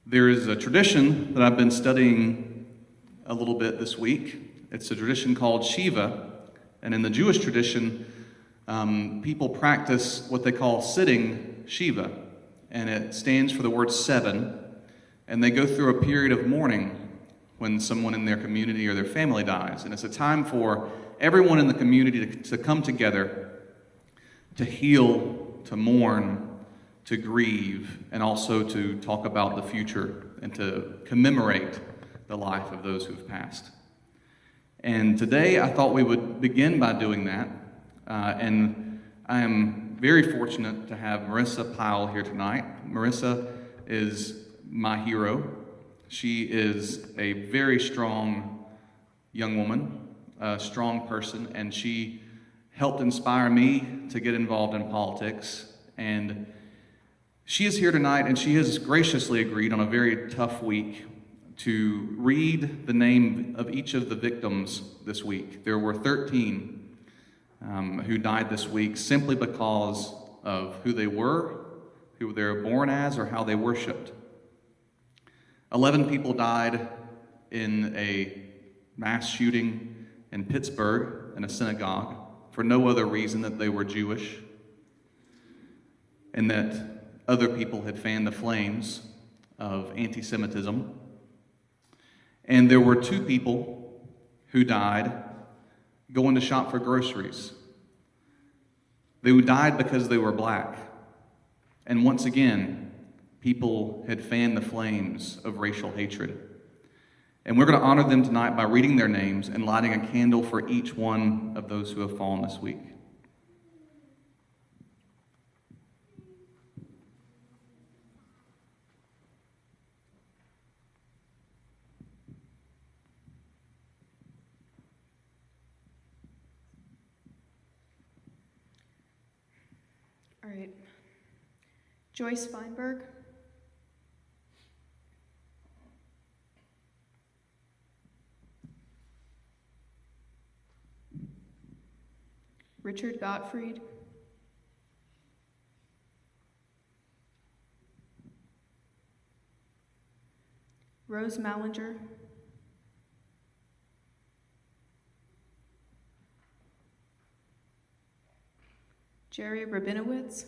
There is a tradition that I've been studying a little bit this week. It's a tradition called Shiva, and in the Jewish tradition, people practice what they call sitting Shiva, and it stands for the word seven, and they go through a period of mourning when someone in their community or their family dies, and it's a time for everyone in the community to come together to heal, to mourn, to grieve, and also to talk about the future and to commemorate the life of those who've passed. And today I thought we would begin by doing that, and I am very fortunate to have Marissa Powell here tonight. Marissa is my hero. She is a very strong young woman, a strong person, and she helped inspire me to get involved in politics. And she is here tonight, and she has graciously agreed on a very tough week to read the name of each of the victims this week. There were 13 who died this week simply because of who they were, who they were born as, or how they worshiped. 11 people died in a mass shooting in Pittsburgh in a synagogue for no other reason that they were Jewish, and that other people had fanned the flames of anti-Semitism. And there were 2 people who died going to shop for groceries. They died because they were black. And once again, people had fanned the flames of racial hatred. And we're going to honor them tonight by reading their names and lighting a candle for each one of those who have fallen this week. All right. Joyce Feinberg. Richard Gottfried. Rose Mallinger. Jerry Rabinowitz.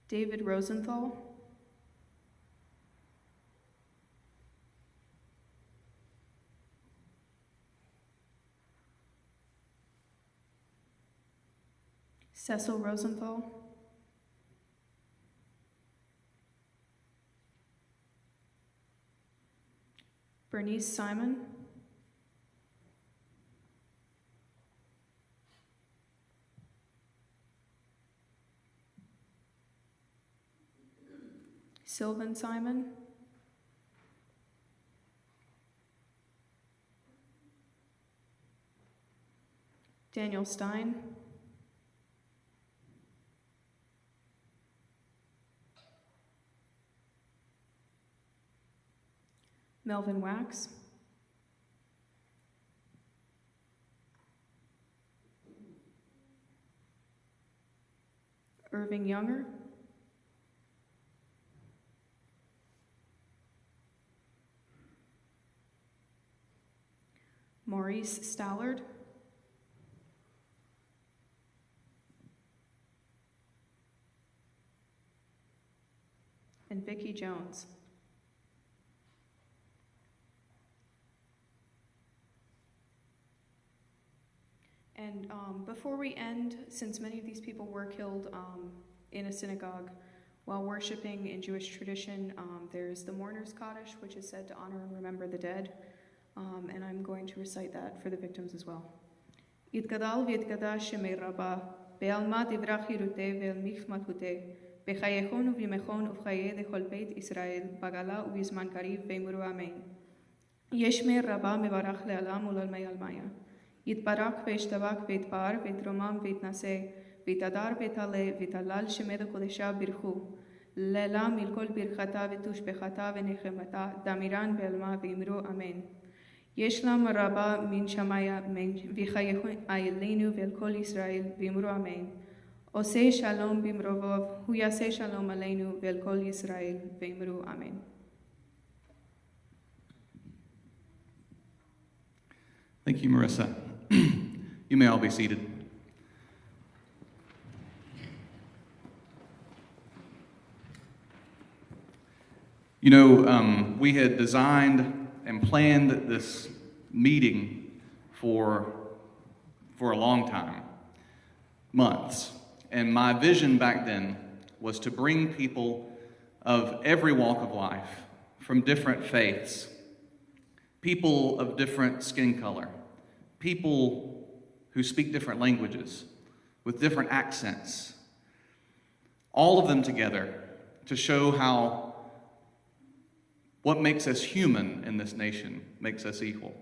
David Rosenthal. Cecil Rosenthal. Bernice Simon. Sylvan Simon. Daniel Stein. Melvin Wax. Irving Younger. Maurice Stallard. And Vicki Jones. And before we end, since many of these people were killed in a synagogue while worshiping in Jewish tradition, there's the Mourner's Kaddish, which is said to honor and remember the dead. And I'm going to recite that for the victims as well. Yitgadal v'yitgadash shemei Rabba, be'alma divrach yiruteh ve'el malchuteh, b'chayechon u'v'yimechon u'v'chayeh dechol beit Israel, bagala u'bizman kariv ve'imuru amen. Yeshmei Rabba mevarach le'alam u'lalmei almaya. יתברך וישתבח ויתפאר ויתרומם ויתנשא ויתהדר ויתעלה ויתהלל שמי קודשה ברכו לילה מלכל ברכתה ותושבחתה ונחמתה דמירן בעלמה ואמרו אמן. יש להם רבה מן שמיה וחייכו אלינו ואל כל ישראל ואמרו אמן. עושה שלום במרובו, הוא יעשה שלום עלינו ועל כל ישראל, ואמרו אמן. Thank you, Marissa. You may all be seated. You know, we had designed and planned this meeting for a long time, months. And my vision back then was to bring people of every walk of life, from different faiths, people of different skin color, people who speak different languages, with different accents, all of them together to show how what makes us human in this nation makes us equal.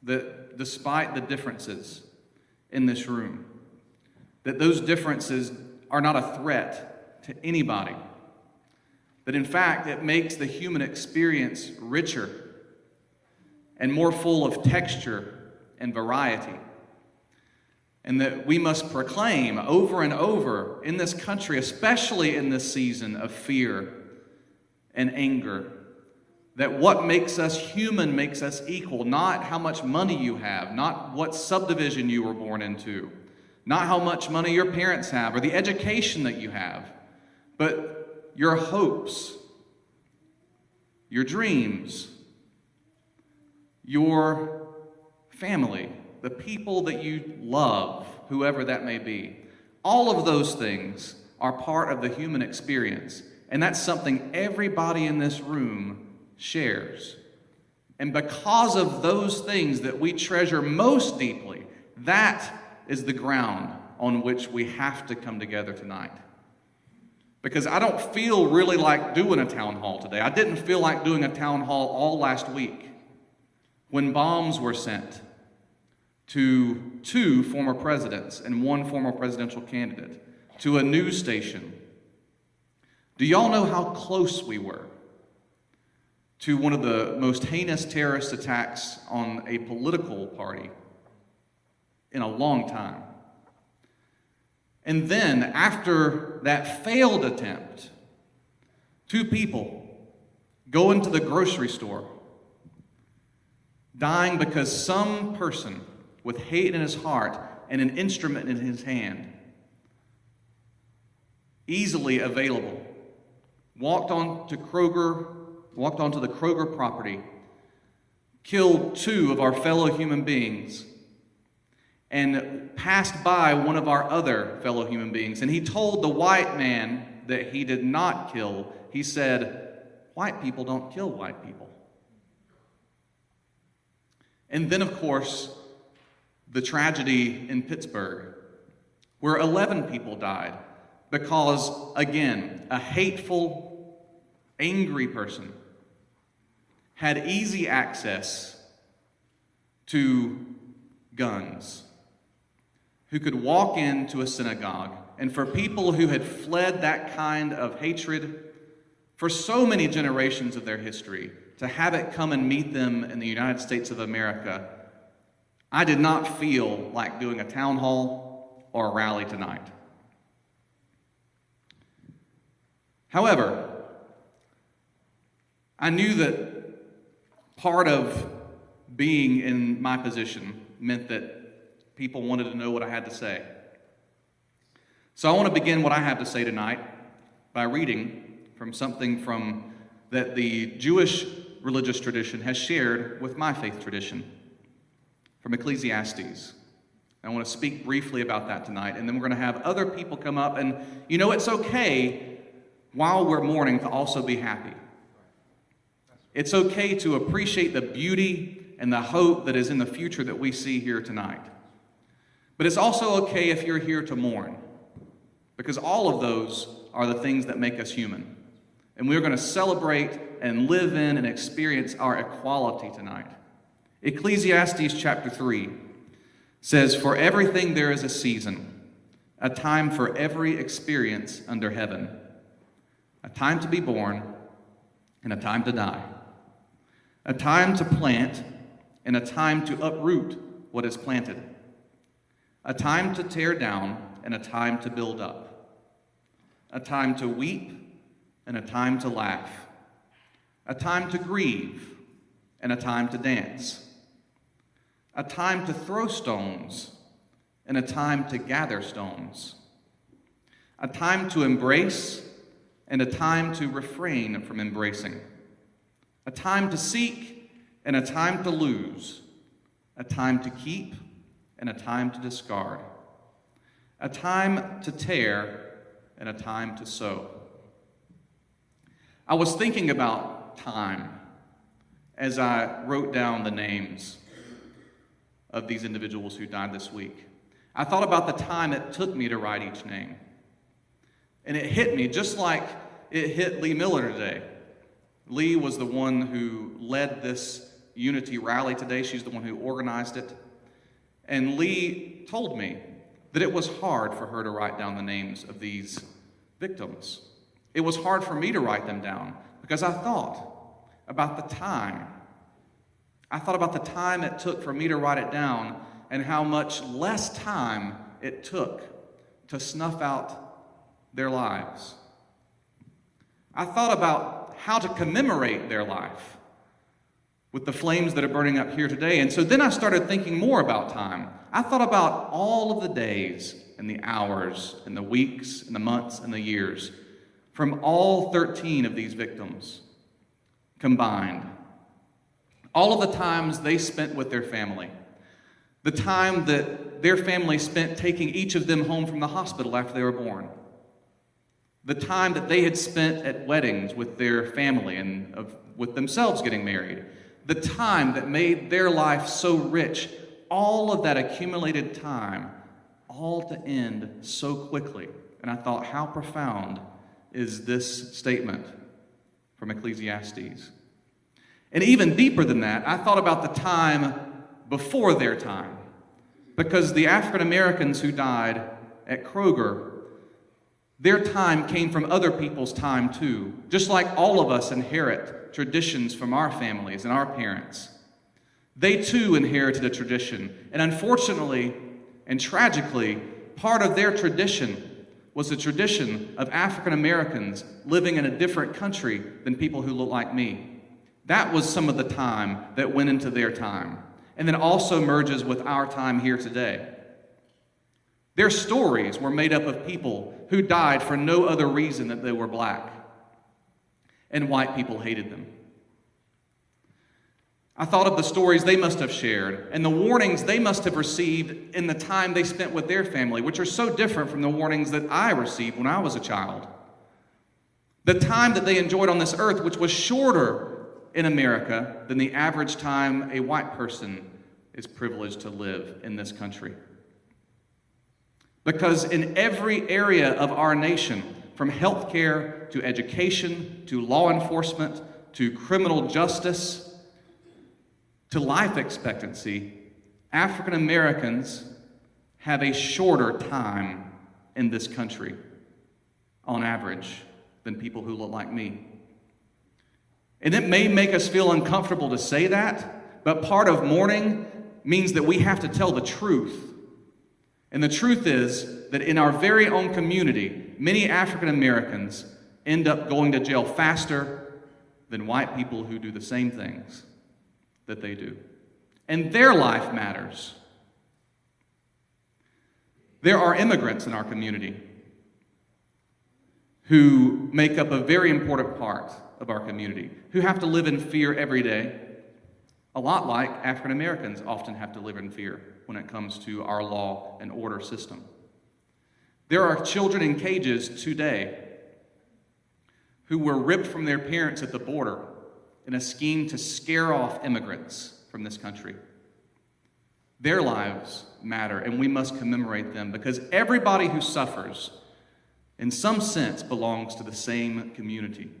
That despite the differences in this room, that those differences are not a threat to anybody. That in fact, it makes the human experience richer and more full of texture and variety. And that we must proclaim over and over in this country, especially in this season of fear and anger, that what makes us human makes us equal, not how much money you have, not what subdivision you were born into, not how much money your parents have or the education that you have, but your hopes, your dreams, your family, the people that you love, whoever that may be. All of those things are part of the human experience, and that's something everybody in this room shares. And because of those things that we treasure most deeply, that is the ground on which we have to come together tonight. Because I don't feel really like doing a town hall today. I didn't feel like doing a town hall all last week when bombs were sent to 2 former presidents and 1 former presidential candidate, to a news station. Do y'all know how close we were to one of the most heinous terrorist attacks on a political party in a long time? And then, after that failed attempt, 2 people go into the grocery store, dying because some person with hate in his heart and an instrument in his hand, easily available, walked onto the Kroger property, killed 2 of our fellow human beings, and passed by one of our other fellow human beings. And he told the white man that he did not kill. He said, "White people don't kill white people." And then, of course, the tragedy in Pittsburgh, where 11 people died because, again, a hateful, angry person had easy access to guns, who could walk into a synagogue. And for people who had fled that kind of hatred for so many generations of their history, to have it come and meet them in the United States of America, I did not feel like doing a town hall or a rally tonight. However, I knew that part of being in my position meant that people wanted to know what I had to say. So I want to begin what I have to say tonight by reading from something that the Jewish religious tradition has shared with my faith tradition, from Ecclesiastes. I want to speak briefly about that tonight, and then we're going to have other people come up. And you know, it's okay while we're mourning to also be happy. It's okay to appreciate the beauty and the hope that is in the future that we see here tonight. But it's also okay if you're here to mourn, because all of those are the things that make us human. And we're going to celebrate and live in and experience our equality tonight. Ecclesiastes chapter 3 says, "For everything there is a season, a time for every experience under heaven, a time to be born and a time to die, a time to plant and a time to uproot what is planted, a time to tear down and a time to build up, a time to weep and a time to laugh, a time to grieve and a time to dance, a time to throw stones and a time to gather stones, a time to embrace and a time to refrain from embracing, a time to seek and a time to lose, a time to keep and a time to discard, a time to tear and a time to sow. I was thinking about time as I wrote down the names of these individuals who died this week. I thought about the time it took me to write each name. And it hit me just like it hit Lee Miller today. Lee was the one who led this unity rally today. She's the one who organized it. And Lee told me that it was hard for her to write down the names of these victims. It was hard for me to write them down because I thought about the time. I thought about the time it took for me to write it down and how much less time it took to snuff out their lives. I thought about how to commemorate their life with the flames that are burning up here today. And so then I started thinking more about time. I thought about all of the days and the hours and the weeks and the months and the years from all 13 of these victims combined. All of the times they spent with their family. The time that their family spent taking each of them home from the hospital after they were born. The time that they had spent at weddings with their family and with themselves getting married. The time that made their life so rich. All of that accumulated time, all to end so quickly. And I thought, how profound is this statement from Ecclesiastes? And even deeper than that, I thought about the time before their time. Because the African Americans who died at Kroger, their time came from other people's time too. Just like all of us inherit traditions from our families and our parents. They too inherited a tradition. And unfortunately and tragically, part of their tradition was the tradition of African Americans living in a different country than people who look like me. That was some of the time that went into their time. And then also merges with our time here today. Their stories were made up of people who died for no other reason than they were black. And white people hated them. I thought of the stories they must have shared and the warnings they must have received in the time they spent with their family, which are so different from the warnings that I received when I was a child. The time that they enjoyed on this earth, which was shorter in America than the average time a white person is privileged to live in this country. Because in every area of our nation, from healthcare to education to law enforcement to criminal justice to life expectancy, African Americans have a shorter time in this country on average than people who look like me. And it may make us feel uncomfortable to say that, but part of mourning means that we have to tell the truth. And the truth is that in our very own community, many African Americans end up going to jail faster than white people who do the same things that they do. And their life matters. There are immigrants in our community who make up a very important part of our community, who have to live in fear every day, a lot like African Americans often have to live in fear when it comes to our law and order system. There are children in cages today who were ripped from their parents at the border in a scheme to scare off immigrants from this country. Their lives matter, and we must commemorate them because everybody who suffers, in some sense, belongs to the same community.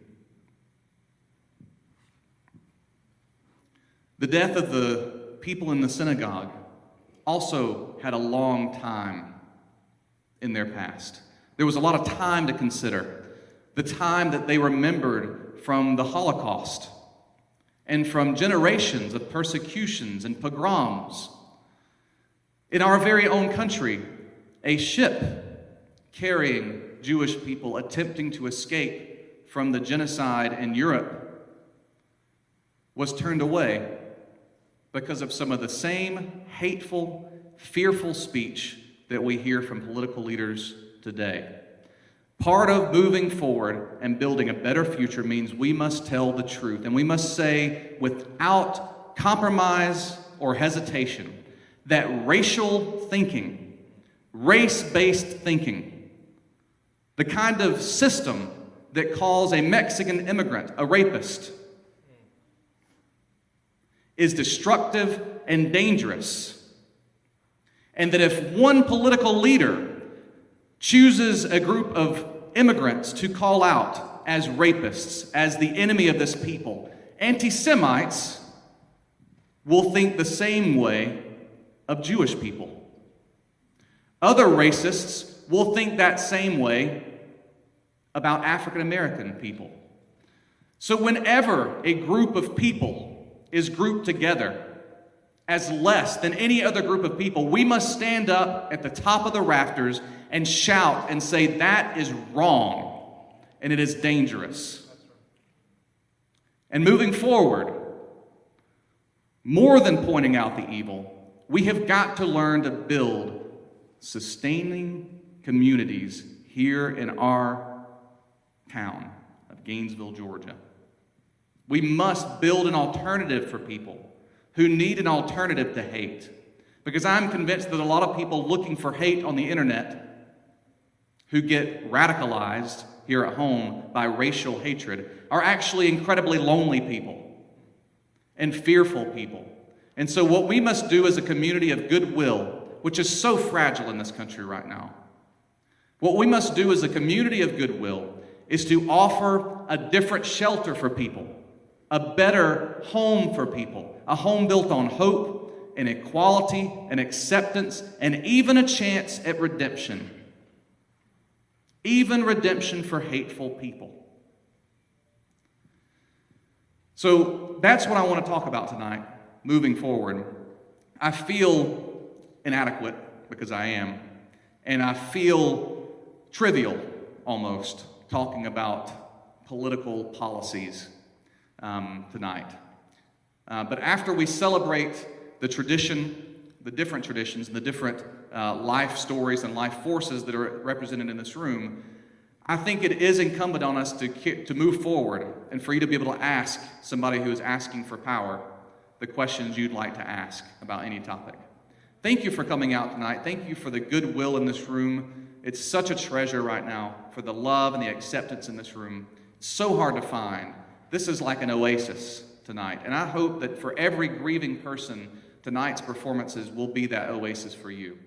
The death of the people in the synagogue also had a long time in their past. There was a lot of time to consider. The time that they remembered from the Holocaust and from generations of persecutions and pogroms. In our very own country, a ship carrying Jewish people attempting to escape from the genocide in Europe was turned away because of some of the same hateful, fearful speech that we hear from political leaders today. Part of moving forward and building a better future means we must tell the truth, and we must say without compromise or hesitation that racial thinking, race-based thinking, the kind of system that calls a Mexican immigrant a rapist, is destructive and dangerous. And that if one political leader chooses a group of immigrants to call out as rapists, as the enemy of this people, anti-Semites will think the same way of Jewish people. Other racists will think that same way about African American people. So whenever a group of people is grouped together as less than any other group of people, we must stand up at the top of the rafters and shout and say, that is wrong, and it is dangerous. And moving forward, more than pointing out the evil, we have got to learn to build sustaining communities here in our town of Gainesville, Georgia. We must build an alternative for people who need an alternative to hate. Because I'm convinced that a lot of people looking for hate on the internet who get radicalized here at home by racial hatred are actually incredibly lonely people and fearful people. And so what we must do as a community of goodwill, which is so fragile in this country right now, what we must do as a community of goodwill is to offer a different shelter for people, a better home for people, a home built on hope and equality and acceptance and even a chance at redemption. Even redemption for hateful people. So that's what I want to talk about tonight, moving forward. I feel inadequate, because I am, and I feel trivial almost talking about political policies tonight. But after we celebrate the tradition, the different traditions, and the different life stories and life forces that are represented in this room, I think it is incumbent on us to move forward and for you to be able to ask somebody who is asking for power the questions you'd like to ask about any topic. Thank you for coming out tonight. Thank you for the goodwill in this room. It's such a treasure right now, for the love and the acceptance in this room. It's so hard to find. This is like an oasis tonight, and I hope that for every grieving person, tonight's performances will be that oasis for you.